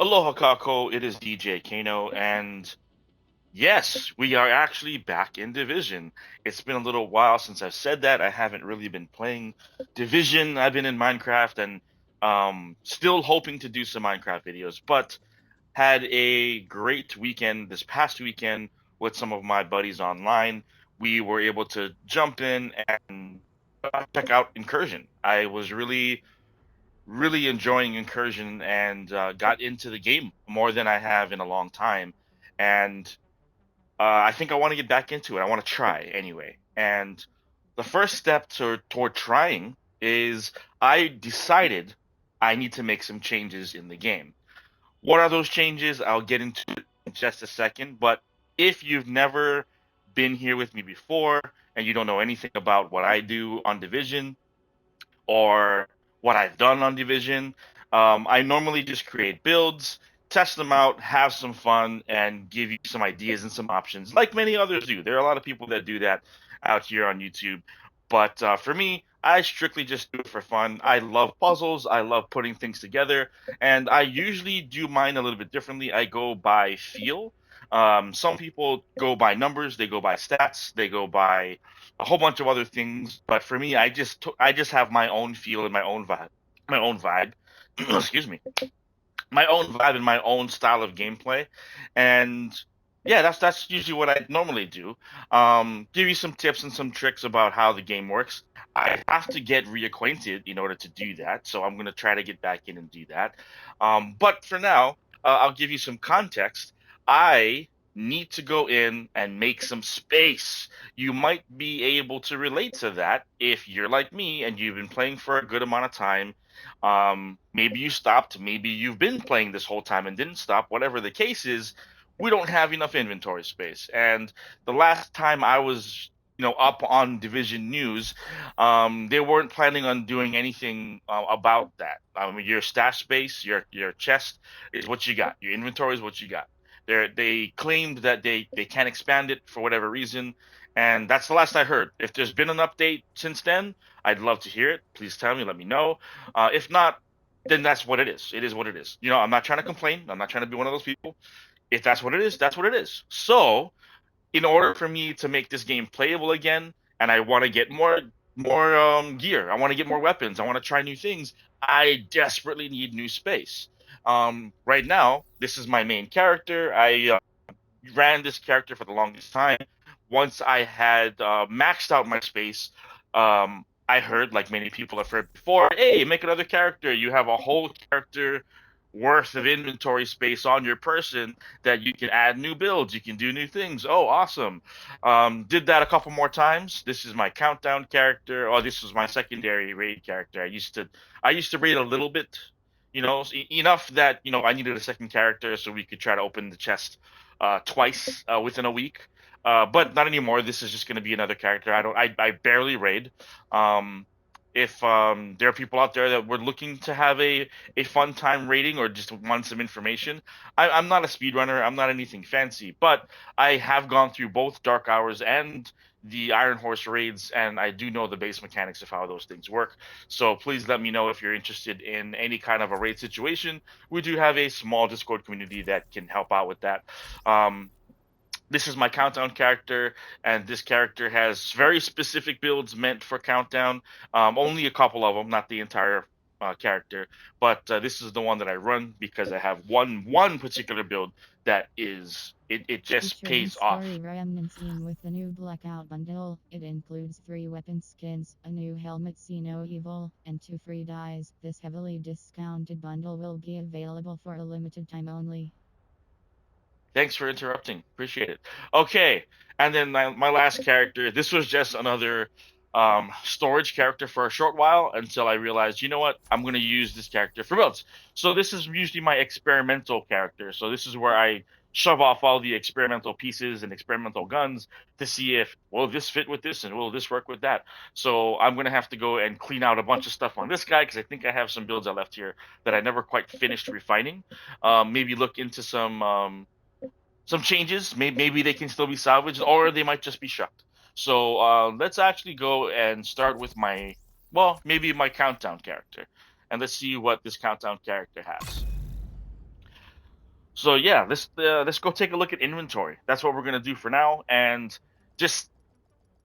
Aloha kākou, it is DJ Kano, and yes, we are actually back in Division. It's been a little while since I've said that. I haven't really been playing Division. I've been in Minecraft and still hoping to do some Minecraft videos, but had a great weekend this past weekend with some of my buddies online. We were able to jump in and check out Incursion. I was really enjoying Incursion and got into the game more than I have in a long time. And I think I want to get back into it. I want to try anyway. And the first step toward trying is I decided I need to make some changes in the game. What are those changes? I'll get into it in just a second. But if you've never been here with me before and you don't know anything about what I do on Division, or what I've done on Division. I normally just create builds, test them out, have some fun, and give you some ideas and some options, like many others do. There are a lot of people that do that out here on YouTube. But for me, I strictly just do it for fun. I love puzzles. I love putting things together. And I usually do mine a little bit differently. I go by feel. Some people go by numbers, they go by stats, they go by a whole bunch of other things. But for me, I just have my own feel and my own vibe. Excuse me, my own vibe and my own style of gameplay, and yeah, that's usually what I normally do. Give you some tips and some tricks about how the game works. I have to get reacquainted in order to do that, so I'm gonna try to get back in and do that. But for now, I'll give you some context. I need to go in and make some space. You might be able to relate to that if you're like me and you've been playing for a good amount of time. Maybe you stopped, maybe you've been playing this whole time and didn't stop. Whatever the case is, we don't have enough inventory space. And the last time I was, up on Division News, they weren't planning on doing anything about that. Your stash space, your chest is what you got. Your inventory is what you got. They claimed that they can't expand it for whatever reason, and that's the last I heard. If there's been an update since then, I'd love to hear it. Please tell me, let me know. If not, then that's what it is. It is what it is. I'm not trying to complain. I'm not trying to be one of those people. If that's what it is, that's what it is. So, in order for me to make this game playable again, and I want to get more gear, I want to get more weapons, I want to try new things. I desperately need new space. Right now, this is my main character. I ran this character for the longest time. Once I had maxed out my space, I heard, like many people have heard before, hey, make another character. You have a whole character worth of inventory space on your person that you can add new builds, you can do new things. Oh, awesome. Did that a couple more times. This is my countdown character. Oh, this was my secondary raid character. I used to raid a little bit, enough that, I needed a second character so we could try to open the chest twice within a week. But not anymore. This is just going to be another character. I barely raid. If there are people out there that were looking to have a fun time raiding or just want some information, I'm not a speedrunner. I'm not anything fancy, but I have gone through both Dark Hours and the Iron Horse raids, and I do know the base mechanics of how those things work. So please let me know if you're interested in any kind of a raid situation. We do have a small Discord community that can help out with that. Um, this is my countdown character, and this character has very specific builds meant for countdown. Only a couple of them, not the entire character, but this is the one that I run because I have one particular build that it just Featuring pays off. story reminiscing with the new Blackout bundle. It includes 3 weapon skins, a new helmet See No Evil, and 2 free dyes. This heavily discounted bundle will be available for a limited time only. Thanks for interrupting. Appreciate it. Okay, and then my last character. This was just another storage character for a short while until I realized, you know what, I'm going to use this character for builds. So this is usually my experimental character. So this is where I shove off all the experimental pieces and experimental guns to see if will this fit with this and will this work with that. So I'm going to have to go and clean out a bunch of stuff on this guy because I think I have some builds I left here that I never quite finished refining. Maybe look into some changes. Maybe they can still be salvaged, or they might just be shucked. So let's actually go and start with maybe my countdown character, and let's see what this countdown character has. So yeah, let's go take a look at inventory. That's what we're gonna do for now, and just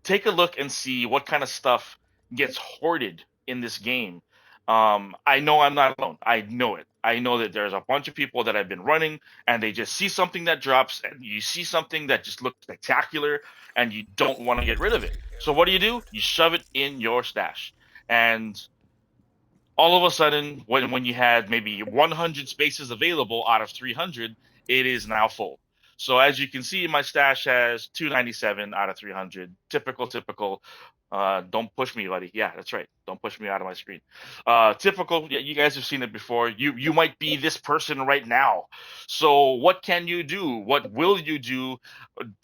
take a look and see what kind of stuff gets hoarded in this game. I know I'm not alone. I know it. I know that there's a bunch of people that have been running and they just see something that drops and you see something that just looks spectacular and you don't want to get rid of it. So what do? You shove it in your stash. And all of a sudden, when you had maybe 100 spaces available out of 300, it is now full. So as you can see, my stash has 297 out of 300. Typical, typical. Don't push me, buddy. Yeah, that's right. Don't push me out of my screen. Typical. Yeah, you guys have seen it before. You might be this person right now. So what can you do? What will you do?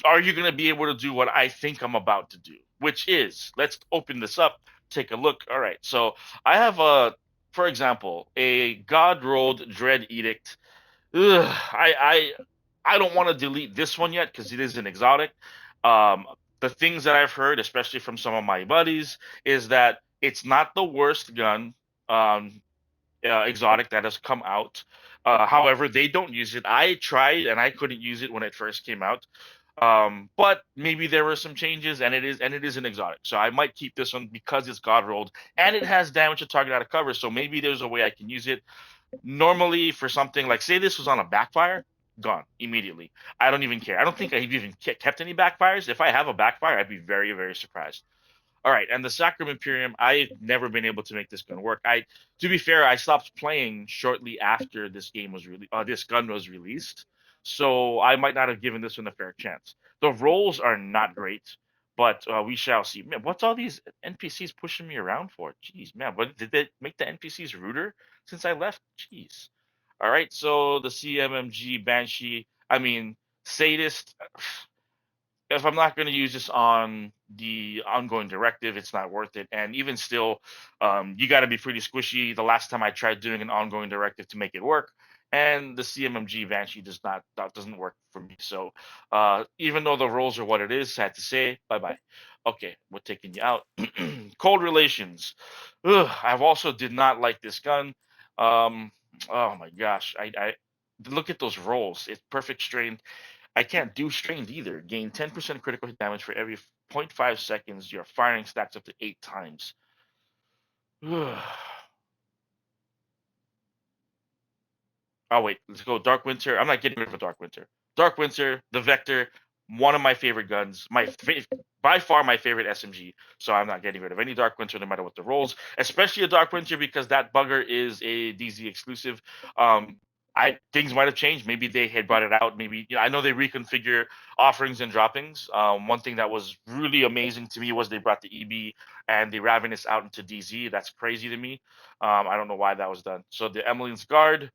Are you going to be able to do what I think I'm about to do? Which is, let's open this up, take a look. All right. So I have for example, a God rolled Dread Edict. Ugh, I don't want to delete this one yet because it is an exotic. Um, the things that I've heard, especially from some of my buddies, is that it's not the worst gun exotic that has come out. However, they don't use it. I tried and I couldn't use it when it first came out. But maybe there were some changes, and it is an exotic. So I might keep this one because it's God rolled and it has damage to target out of cover. So maybe there's a way I can use it. Normally, for something like, say this was on a backfire, gone immediately. I don't even care. I don't think I've even kept any backfires. If I have a backfire, I'd be very, very surprised. All right, and the Sacrum Imperium, I've never been able to make this gun work. To be fair, I stopped playing shortly after this game was this gun was released, so I might not have given this one a fair chance. The rolls are not great, but we shall see. Man, what's all these NPCs pushing me around for? Jeez, man, what did they make the NPCs ruder since I left? Jeez. All right, so the CMMG Banshee, I mean, Sadist. If I'm not going to use this on the ongoing directive, it's not worth it. And even still, you got to be pretty squishy. The last time I tried doing an ongoing directive to make it work, and the CMMG Banshee that doesn't work for me. So even though the rolls are what it is, I had to say bye bye. Okay, we're taking you out. Cold relations. Ugh, I've also did not like this gun. Um, oh my gosh, I look at those rolls. It's perfect strain. I can't do strained either. Gain 10% critical hit damage for every zero point 0.5 seconds. Your firing stacks up to 8 times. Oh wait, let's go Dark Winter. I'm not getting rid of a Dark Winter. Dark Winter, the Vector, one of my favorite guns. By far my favorite SMG. So I'm not getting rid of any Dark Winter, no matter what the rolls. Especially a Dark Winter because that bugger is a DZ exclusive. Um, I things might have changed. Maybe they had brought it out. Maybe I know they reconfigure offerings and droppings. One thing that was really amazing to me was they brought the EB and the Ravenous out into DZ. That's crazy to me. I don't know why that was done. So the Emmeline's Guard.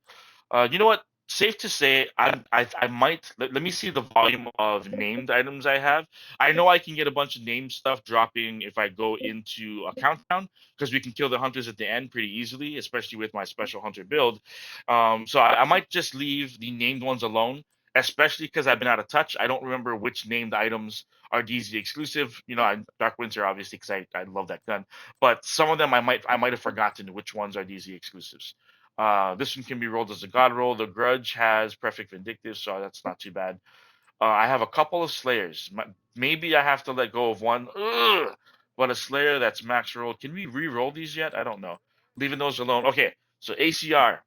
You know what? Safe to say, I might let me see the volume of named items I have. I know I can get a bunch of named stuff dropping if I go into a countdown because we can kill the hunters at the end pretty easily, especially with my special hunter build. So I might just leave the named ones alone, especially because I've been out of touch. I don't remember which named items are DZ exclusive. Dark Winter obviously because I love that gun, but some of them I might have forgotten which ones are DZ exclusives. This one can be rolled as a god roll. The Grudge has Perfect Vindictive, so that's not too bad. I have a couple of Slayers. Maybe I have to let go of one. Ugh! But a Slayer that's max rolled. Can we re-roll these yet? I don't know. Leaving those alone. Okay, so ACR.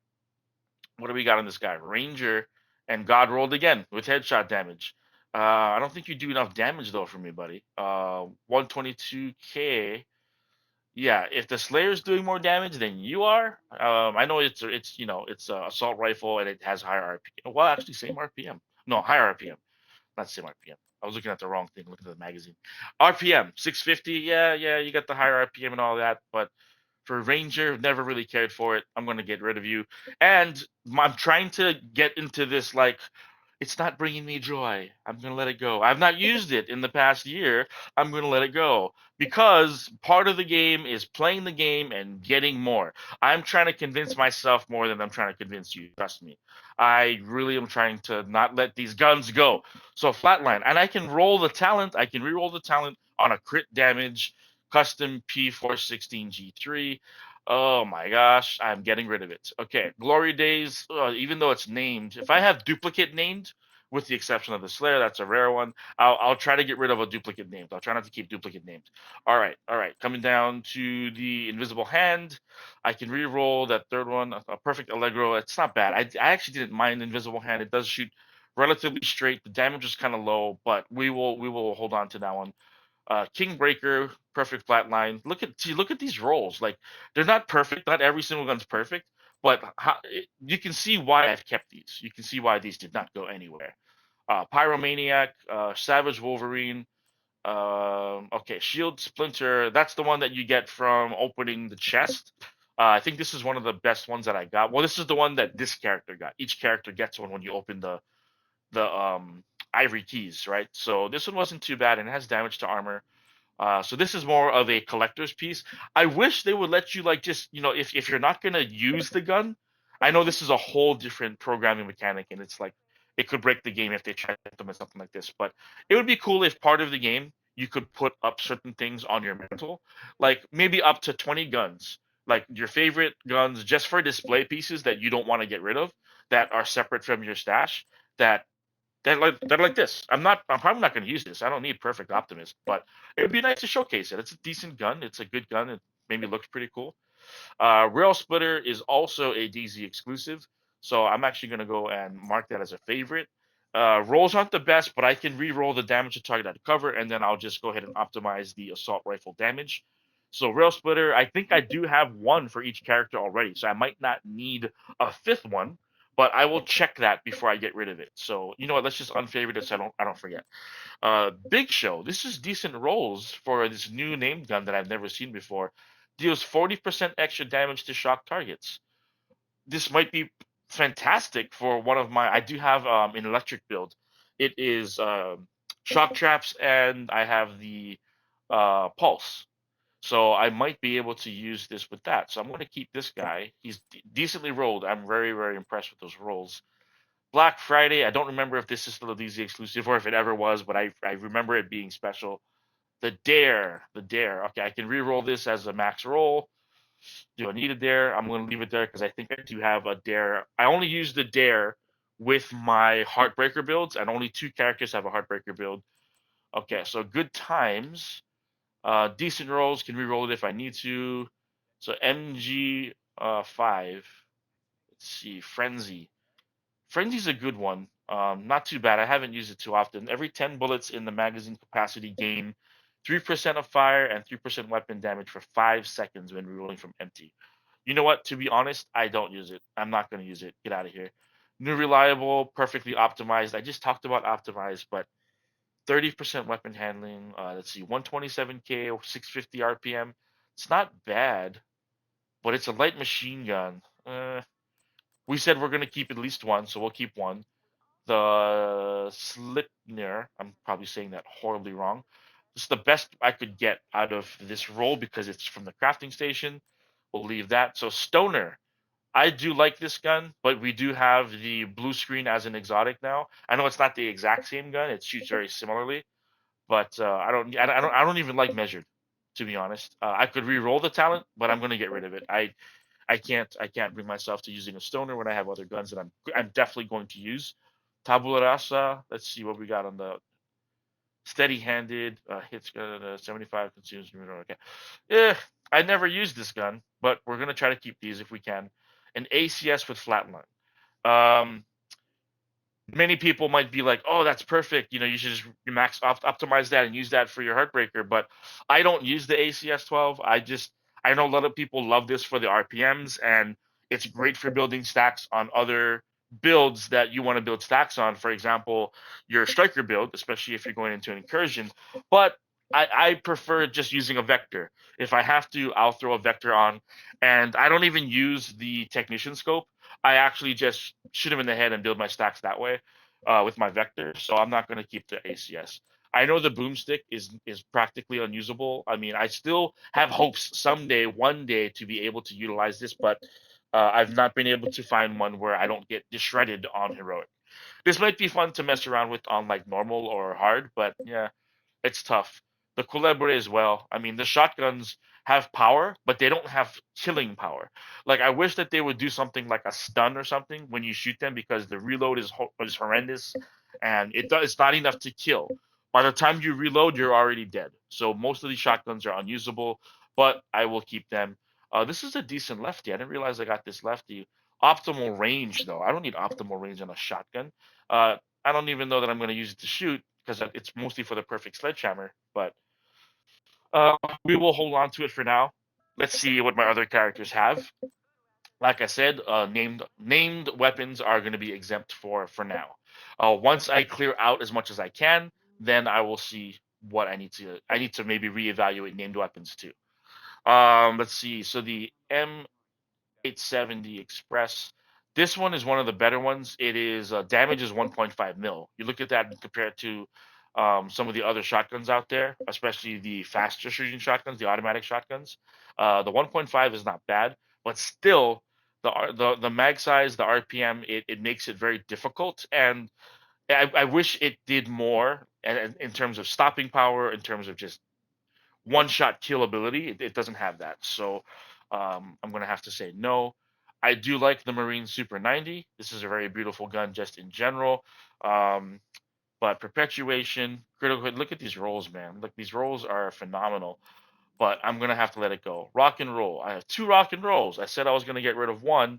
What do we got on this guy? Ranger and God rolled again with headshot damage. I don't think you do enough damage though for me, buddy. 122k. Yeah, if the Slayer's doing more damage than you are, I know it's a assault rifle and it has higher RPM. Well, actually, same RPM. No, higher RPM, not same RPM. I was looking at the wrong thing. Looking at the magazine. RPM 650. Yeah, yeah, you got the higher RPM and all that, but for Ranger, never really cared for it. I'm gonna get rid of you, and I'm trying to get into this like it's not bringing me joy. I'm going to let it go. I've not used it in the past year. I'm going to let it go because part of the game is playing the game and getting more. I'm trying to convince myself more than I'm trying to convince you. Trust me. I really am trying to not let these guns go. So flatline, and I can roll the talent. I can re-roll the talent on a crit damage custom P416 G3. Oh my gosh, I'm getting rid of it. Okay, Glory Days, even though it's named, if I have duplicate named, with the exception of the Slayer, that's a rare one, I'll try to get rid of a duplicate named. I'll try not to keep duplicate names. All right. Coming down to the Invisible Hand, I can re-roll that third one, a perfect Allegro. It's not bad. I actually didn't mind Invisible Hand. It does shoot relatively straight. The damage is kind of low, but we will hold on to that one. King Breaker, perfect flatline. Look at these rolls. Like they're not perfect. Not every single gun's perfect, but you can see why I've kept these. You can see why these did not go anywhere. Pyromaniac, Savage Wolverine. Okay, Shield Splinter. That's the one that you get from opening the chest. I think this is one of the best ones that I got. Well, this is the one that this character got. Each character gets one when you open the ivory keys, right? So this one wasn't too bad, and it has damage to armor. So this is more of a collector's piece. I wish they would let you like just if you're not gonna use the gun, I know this is a whole different programming mechanic, and it's like it could break the game if they try to implement something like this. But it would be cool if part of the game you could put up certain things on your mantle, like maybe up to 20 guns, like your favorite guns, just for display pieces that you don't want to get rid of, that are separate from your stash. That they're like this. I'm probably not going to use this. I don't need perfect optimism, but it would be nice to showcase it. It's a decent gun. It's a good gun. It maybe looks pretty cool. Rail Splitter is also a DZ exclusive, so I'm actually going to go and mark that as a favorite. Rolls aren't the best, but I can re-roll the damage to target out of cover, and then I'll just go ahead and optimize the assault rifle damage. So Rail Splitter, I think I do have one for each character already, so I might not need a fifth one, but I will check that before I get rid of it. So you know what? Let's just unfavorite it so I don't forget. Big Show. This is decent rolls for this new named gun that I've never seen before. Deals 40% extra damage to shock targets. This might be fantastic for one of my. I do have an electric build. It is shock traps, and I have the pulse. So I might be able to use this with that. So I'm going to keep this guy. He's decently rolled. I'm very, very impressed with those rolls. Black Friday. I don't remember if this is still a DZ exclusive or if it ever was, but I remember it being special. The Dare. Okay, I can re-roll this as a max roll. Do I need a Dare? I'm going to leave it there because I think I do have a Dare. I only use the Dare with my Heartbreaker builds, and only two characters have a Heartbreaker build. Okay, so good times. Decent rolls, can re-roll it if I need to. So MG 5. Let's see, Frenzy. Frenzy's a good one. Not too bad. I haven't used it too often. Every 10 bullets in the magazine capacity gain 3% of fire and 3% weapon damage for 5 seconds when rerolling from empty. You know what? To be honest, I don't use it. I'm not going to use it. Get out of here. New reliable, perfectly optimized. I just talked about optimized, but 30% weapon handling. Let's see, 127k or 650 RPM. It's not bad, but it's a light machine gun. We said we're going to keep at least one, so we'll keep one. The Slipner, I'm probably saying that horribly wrong. This is the best I could get out of this roll because it's from the crafting station. We'll leave that. So Stoner, I do like this gun, but we do have the blue screen as an exotic now. I know it's not the exact same gun; it shoots very similarly, but I don't even like measured, to be honest. I could re-roll the talent, but I'm going to get rid of it. I can't bring myself to using a stoner when I have other guns that I'm definitely going to use. Tabula rasa. Let's see what we got on the steady-handed hits. 75 consumes. Okay. Yeah, I never used this gun, but we're gonna try to keep these if we can. An ACS with flatline. Um, Many people might be like, "Oh, that's perfect. You should just optimize that and use that for your heartbreaker." But I don't use the ACS 12. I know a lot of people love this for the RPMs, and it's great for building stacks on other builds that you want to build stacks on. For example, your striker build, especially if you're going into an incursion. But I prefer just using a vector. If I have to, I'll throw a vector on, and I don't even use the technician scope. I actually just shoot him in the head and build my stacks that way with my vector. So I'm not going to keep the ACS. I know the boomstick is practically unusable. I mean, I still have hopes someday, one day, to be able to utilize this, but I've not been able to find one where I don't get shredded on heroic. This might be fun to mess around with on like normal or hard, but yeah, it's tough. The Culebre as well. I mean, the shotguns have power, but they don't have killing power. Like I wish that they would do something like a stun or something when you shoot them, because the reload is horrendous, and it's not enough to kill. By the time you reload, you're already dead. So most of these shotguns are unusable, but I will keep them. This is a decent lefty. I didn't realize I got this lefty. Optimal range though. I don't need optimal range on a shotgun. Uh, I don't even know that I'm going to use it to shoot, because it's mostly for the perfect sledgehammer. But we will hold on to it for now. Let's see what my other characters have. Like I said, named weapons are going to be exempt for now. Once I clear out as much as I can, then I will see what I need to. I need to maybe reevaluate named weapons too. Let's see. So the M870 Express. This one is one of the better ones. It is damage is 1.5 mil. You look at that and compare it to some of the other shotguns out there, especially the faster shooting shotguns, the automatic shotguns. The 1.5 is not bad, but still, the mag size, the RPM, it makes it very difficult. And I wish it did more in terms of stopping power, in terms of just one shot kill ability. It doesn't have that. So I'm going to have to say no. I do like the Marine Super 90. This is a very beautiful gun just in general. Um, but perpetuation, critical. Look at these rolls, man. Look, these rolls are phenomenal. But I'm gonna have to let it go. Rock and roll. I have two rock and rolls. I said I was gonna get rid of one.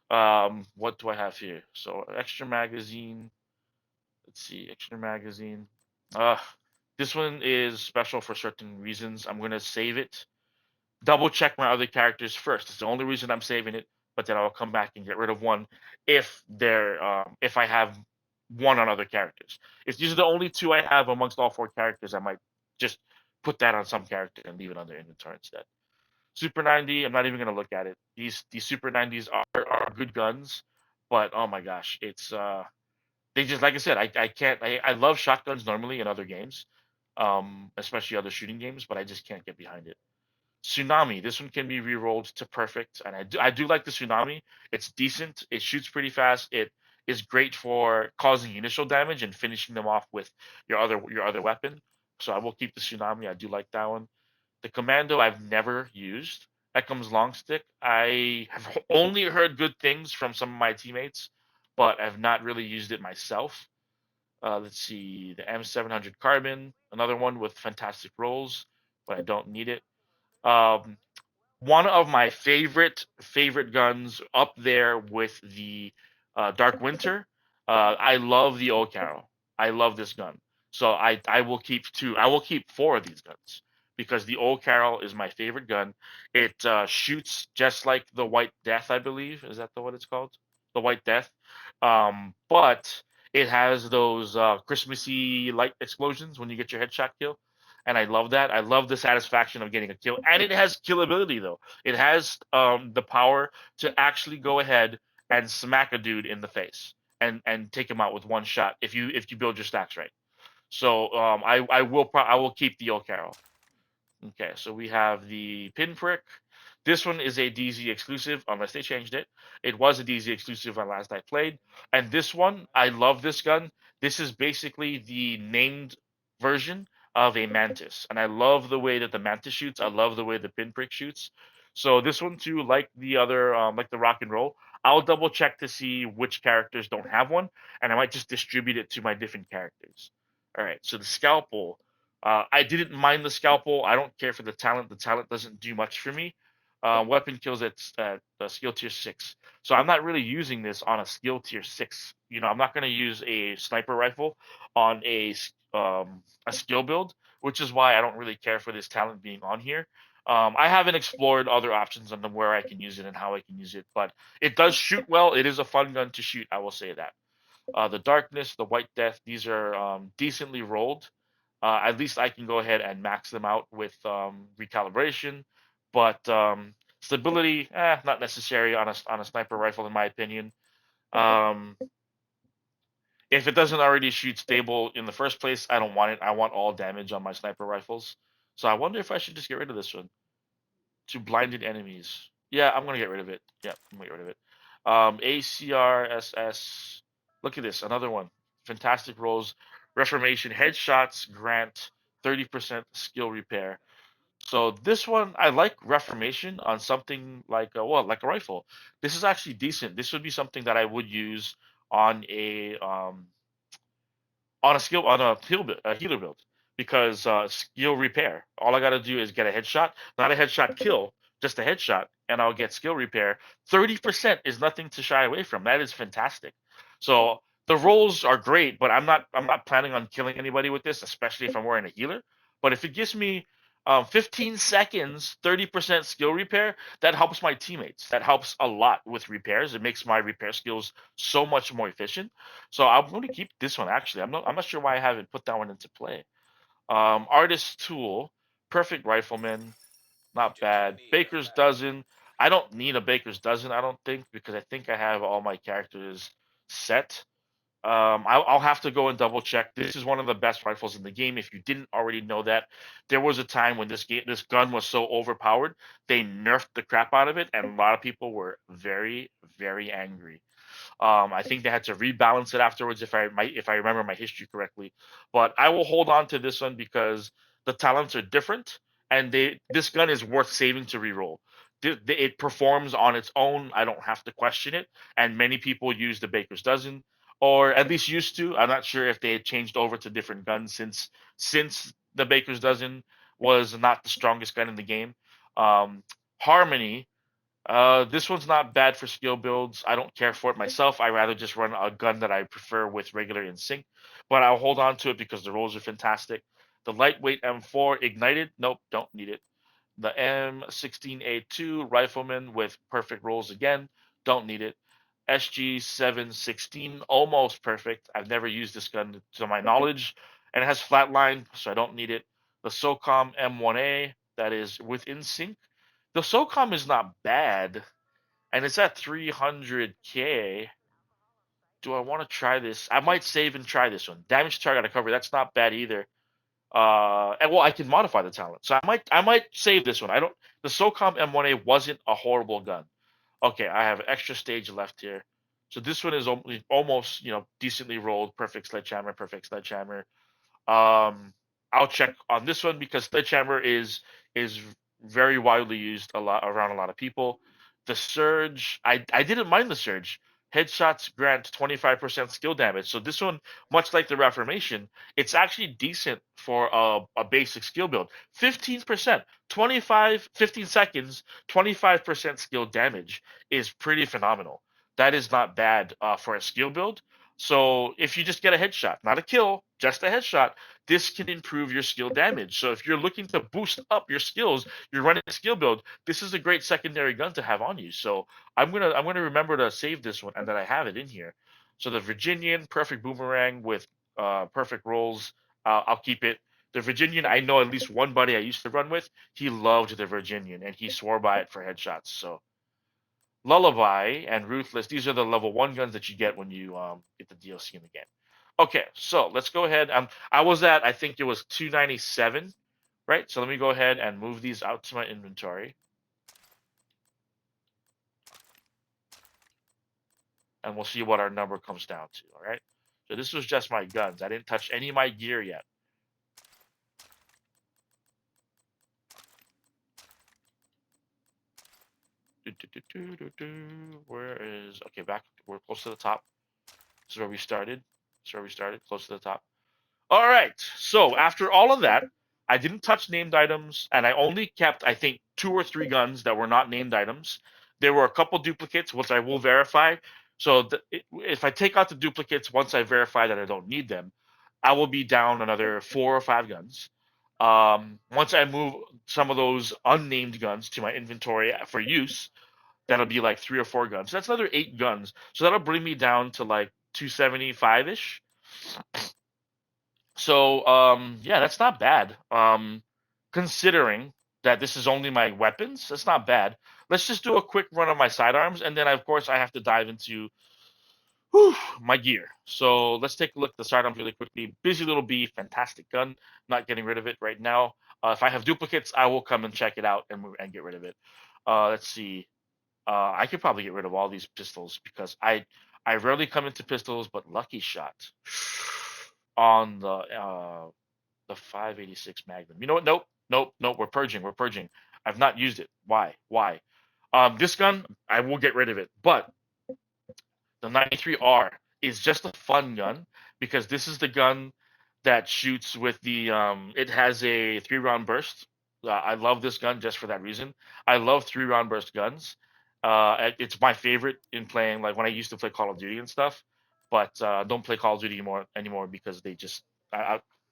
What do I have here? So extra magazine. Let's see, extra magazine. Uh, this one is special for certain reasons. I'm gonna save it. Double check my other characters first. It's the only reason I'm saving it. But then I'll come back and get rid of one if I have one on other characters. If these are the only two I have amongst all four characters, I might just put that on some character and leave it on their inventory instead. Super 90, I'm not even gonna look at it. These Super 90s are good guns, but oh my gosh, it's they just, like I said, I can't. I love shotguns normally in other games, especially other shooting games, but I just can't get behind it. Tsunami. This one can be re-rolled to perfect, and I do like the Tsunami. It's decent. It shoots pretty fast. It is great for causing initial damage and finishing them off with your other weapon. So I will keep the Tsunami. I do like that one. The Commando I've never used. That comes long stick. I have only heard good things from some of my teammates, but I've not really used it myself. Let's see, the M700 Carbon, another one with fantastic rolls, but I don't need it. Um, One of my favorite guns up there with the Dark Winter. I love the Old Carol. I love this gun. So I will keep two. I will keep four of these guns because the Old Carol is my favorite gun. It shoots just like the White Death, I believe. Is that what it's called? The White Death. But it has those Christmassy light explosions when you get your headshot kill, and I love that. I love the satisfaction of getting a kill, and it has kill ability though. It has the power to actually go ahead and smack a dude in the face and take him out with one shot if you build your stacks right. So I will keep the old Carol. Okay, so we have the pinprick. This one is a DZ exclusive, unless they changed it. It was a DZ exclusive when last I played. And this one, I love this gun. This is basically the named version of a Mantis. And I love the way that the Mantis shoots. I love the way the pinprick shoots. So this one too, like the other, like the rock and roll, I'll double check to see which characters don't have one, and I might just distribute it to my different characters. All right, so the scalpel. I didn't mind the scalpel. I don't care for the talent. The talent doesn't do much for me. Weapon kills at skill tier 6. So I'm not really using this on a skill tier 6. I'm not going to use a sniper rifle on a skill build, which is why I don't really care for this talent being on here. I haven't explored other options on them where I can use it and how I can use it, but it does shoot well. It is a fun gun to shoot. I will say that. The darkness, the white death, these are decently rolled. At least I can go ahead and max them out with recalibration. But stability, not necessary on a sniper rifle, in my opinion. Um, if it doesn't already shoot stable in the first place, I don't want it. I want all damage on my sniper rifles. So I wonder if I should just get rid of this one. To blinded enemies. Yeah, I'm gonna get rid of it. Yeah, I'm gonna get rid of it. ACRSS. Look at this, another one. Fantastic rolls. Reformation headshots grant 30% skill repair. So this one, I like Reformation on something like like a rifle. This is actually decent. This would be something that I would use on a healer build because skill repair. All I got to do is get a headshot, not a headshot kill, just a headshot, and I'll get skill repair. 30% is nothing to shy away from. That is fantastic. So the rolls are great, but I'm not planning on killing anybody with this, especially if I'm wearing a healer. But if it gives me 15 seconds, 30% skill repair, that helps my teammates. That helps a lot with repairs. It makes my repair skills so much more efficient. So I'm going to keep this one actually. I'm not sure why I haven't put that one into play. Artist tool, perfect rifleman, not bad. Baker's dozen. I don't need a baker's dozen. I don't think because I think I have all my characters set. I'll have to go and double check. This is one of the best rifles in the game. If you didn't already know that, there was a time when this gun was so overpowered, they nerfed the crap out of it, and a lot of people were very, very angry. I think they had to rebalance it afterwards, if I remember my history correctly. But I will hold on to this one because the talents are different, and this gun is worth saving to reroll. It performs on its own. I don't have to question it, and many people use the Baker's Dozen, or at least used to. I'm not sure if they had changed over to different guns since the Baker's Dozen was not the strongest gun in the game. Harmony, this one's not bad for skill builds. I don't care for it myself. I rather just run a gun that I prefer with regular in sync, but I'll hold on to it because the rolls are fantastic. The lightweight M4 ignited, nope, don't need it. The M16A2 rifleman with perfect rolls again, don't need it. SG716 almost perfect. I've never used this gun to my knowledge, and it has flatline, so I don't need it. The SOCOM M1A that is within sync. The SOCOM is not bad, and it's at 300K. Do I want to try this? I might save and try this one. Damage to target cover. That's not bad either. And well, I can modify the talent, so I might save this one. I don't. The SOCOM M1A wasn't a horrible gun. Okay, I have extra stage left here, so this one is almost decently rolled. Perfect sledgehammer. Perfect sledgehammer. Um, I'll check on this one because sledgehammer is very widely used a lot around a lot of people. The surge, I didn't mind the surge. Headshots grant 25% skill damage. So this one, much like the Reformation, it's actually decent for a basic skill build. 15%, 15 seconds, 25% skill damage is pretty phenomenal. That is not bad for a skill build. So if you just get a headshot, not a kill, just a headshot, this can improve your skill damage. So if you're looking to boost up your skills, you're running a skill build, this is a great secondary gun to have on you. So I'm gonna remember to save this one and that I have it in here. So the Virginian perfect boomerang with perfect rolls, I'll keep it. The Virginian, I know at least one buddy I used to run with, he loved the Virginian and he swore by it for headshots. So Lullaby and Ruthless, these are the level 1 guns that you get when you get the DLC in the game. Okay, so let's go ahead. I was at, I think it was 297, right? So let me go ahead and move these out to my inventory. And we'll see what our number comes down to, all right? So this was just my guns. I didn't touch any of my gear yet. Where is, okay, back, we're close to the top. This is where we started. This is where we started, close to the top. All right. So after all of that, I didn't touch named items, and I only kept, I think, 2 or 3 guns that were not named items. There were a couple duplicates, which I will verify. So if I take out the duplicates once I verify that I don't need them, I will be down another 4 or 5 guns. Once I move some of those unnamed guns to my inventory for use, that'll be like 3 or 4 guns. So that's another 8 guns. So that'll bring me down to like 275 ish. So yeah, that's not bad. Considering that this is only my weapons, that's not bad. Let's just do a quick run of my sidearms, and then of course I have to dive into my gear. So let's take a look at the sidearms really quickly. Busy Little Bee, fantastic gun. Not getting rid of it right now. If I have duplicates, I will come and check it out and get rid of it. Let's see. I could probably get rid of all these pistols because I rarely come into pistols, but Lucky Shot on the 586 Magnum. You know what? Nope. Nope, nope. We're purging. We're purging. I've not used it. Why? Why? This gun, I will get rid of it. But the 93R is just a fun gun because this is the gun that shoots with the it has a 3 round burst. I love this gun just for that reason. I love 3 round burst guns. It's my favorite in playing, like when I used to play Call of Duty and stuff, but don't play Call of Duty anymore because they just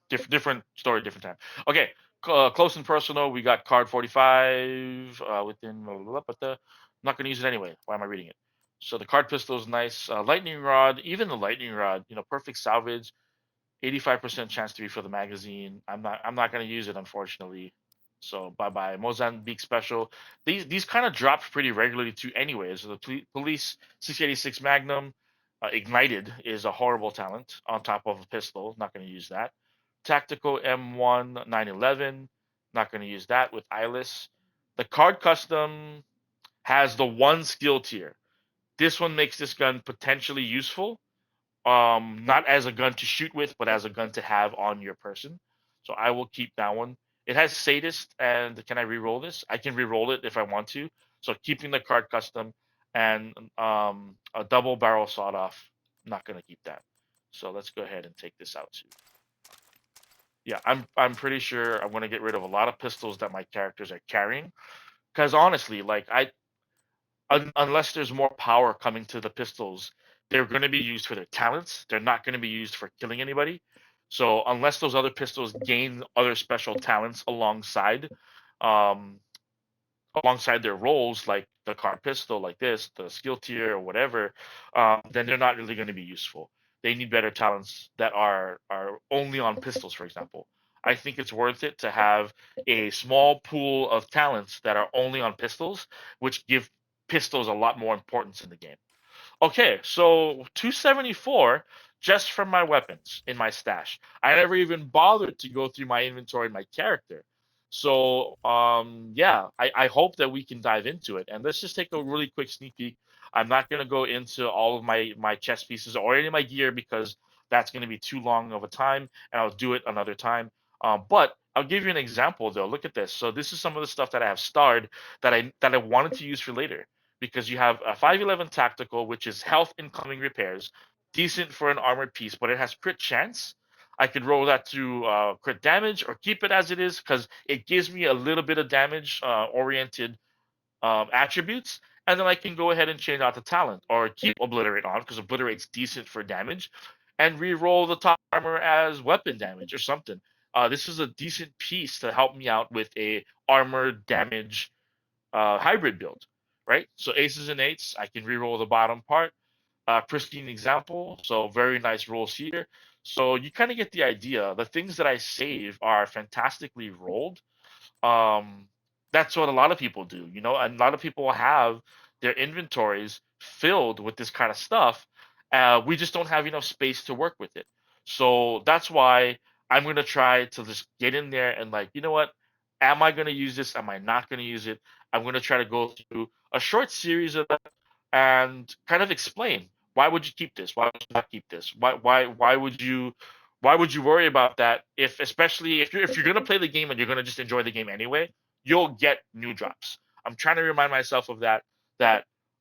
different story, different time. Okay, close and personal. We got card 45 within, but I'm not going to use it anyway. Why am I reading it? So the card pistol is nice. Lightning rod, even the lightning rod, perfect salvage. 85% chance to refill the magazine. I'm not going to use it, unfortunately. So bye bye. Mozambique special. These kind of drop pretty regularly too anyway. So the police 686 Magnum ignited is a horrible talent on top of a pistol. Not going to use that. Tactical M1 911. Not going to use that with eyeless. The card custom has the one skill tier. This one makes this gun potentially useful, not as a gun to shoot with, but as a gun to have on your person. So I will keep that one. It has sadist, and can I re-roll this? I can re-roll it if I want to. So keeping the card custom and a double barrel sawed off. Not gonna keep that. So let's go ahead and take this out too. Yeah, I'm pretty sure I'm gonna get rid of a lot of pistols that my characters are carrying. Because honestly, like unless there's more power coming to the pistols, they're going to be used for their talents. They're not going to be used for killing anybody. So unless those other pistols gain other special talents um, alongside their roles, like the card pistol, like this, the skill tier or whatever, then they're not really going to be useful. They need better talents that are only on pistols, for example. I think it's worth it to have a small pool of talents that are only on pistols, which give pistols a lot more importance in the game. Okay, so 274 just from my weapons in my stash. I never even bothered to go through my inventory and my character. So yeah, I hope that we can dive into it. And let's just take a really quick sneak peek. I'm not gonna go into all of my chest pieces or any of my gear because that's gonna be too long of a time, and I'll do it another time. But I'll give you an example though. Look at this. So this is some of the stuff that I have starred that I wanted to use for later, because you have a 511 tactical, which is health incoming repairs, decent for an armored piece, but it has crit chance. I could roll that to crit damage or keep it as it is because it gives me a little bit of damage oriented attributes. And then I can go ahead and change out the talent or keep Obliterate on because Obliterate's decent for damage, and re-roll the top armor as weapon damage or something. This is a decent piece to help me out with a armor damage hybrid build, right? So aces and eights, I can re-roll the bottom part. Pristine example, so very nice rolls here. So you kind of get the idea. The things that I save are fantastically rolled. um that's what a lot of people do, and a lot of people have their inventories filled with this kind of stuff. We just don't have enough space to work with it. So that's why I'm going to try to just get in there and, like, you know what, am I going to use this, am I not going to use it? I'm going to try to go through a short series of that and kind of explain, why would you keep this, why would you not keep this, why would you worry about that, if, especially if you're going to play the game and you're going to just enjoy the game anyway, you'll get new drops. I'm trying to remind myself of that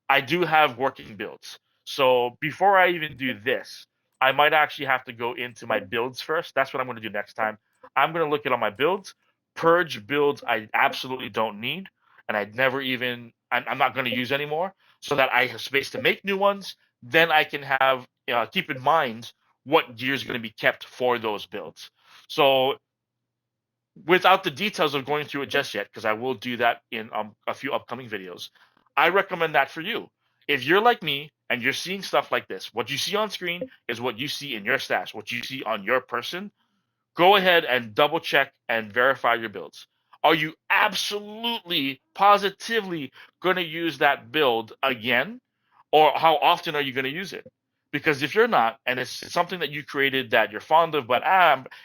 I do have working builds. So before I even do this, I might actually have to go into my builds first. That's what I'm going to do next time. I'm going to look at all my builds, purge builds I absolutely don't need, and I'm not going to use anymore, so that I have space to make new ones. Then I can have keep in mind what gear is going to be kept for those builds. So without the details of going through it just yet, because I will do that in a few upcoming videos, I recommend that for you. If you're like me and you're seeing stuff like this, what you see on screen is what you see in your stash, what you see on your person. Go ahead and double check and verify your builds. Are you absolutely, positively going to use that build again? Or how often are you going to use it? Because if you're not, and it's something that you created that you're fond of, but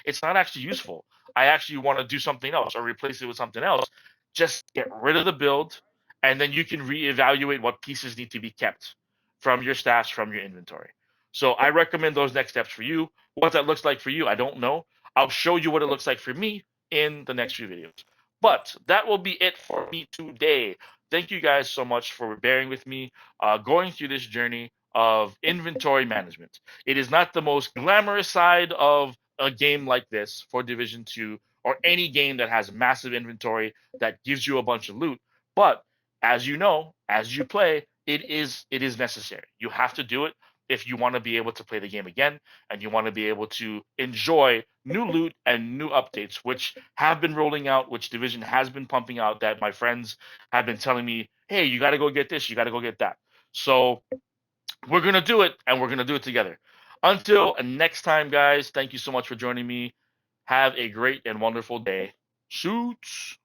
it's not actually useful, I actually want to do something else or replace it with something else, just get rid of the build, and then you can reevaluate what pieces need to be kept from your stash, from your inventory. So I recommend those next steps for you. What that looks like for you, I don't know. I'll show you what it looks like for me in the next few videos. But that will be it for me today. Thank you guys so much for bearing with me, going through this journey of inventory management. It is not the most glamorous side of a game like this for Division 2 or any game that has massive inventory that gives you a bunch of loot. But as you know, as you play, it is necessary. You have to do it if you want to be able to play the game again and you want to be able to enjoy new loot and new updates, which have been rolling out, which Division has been pumping out, that my friends have been telling me, hey, you got to go get this, you got to go get that. So we're going to do it, and we're going to do it together. Until next time, guys, thank you so much for joining me. Have a great and wonderful day. Shoots.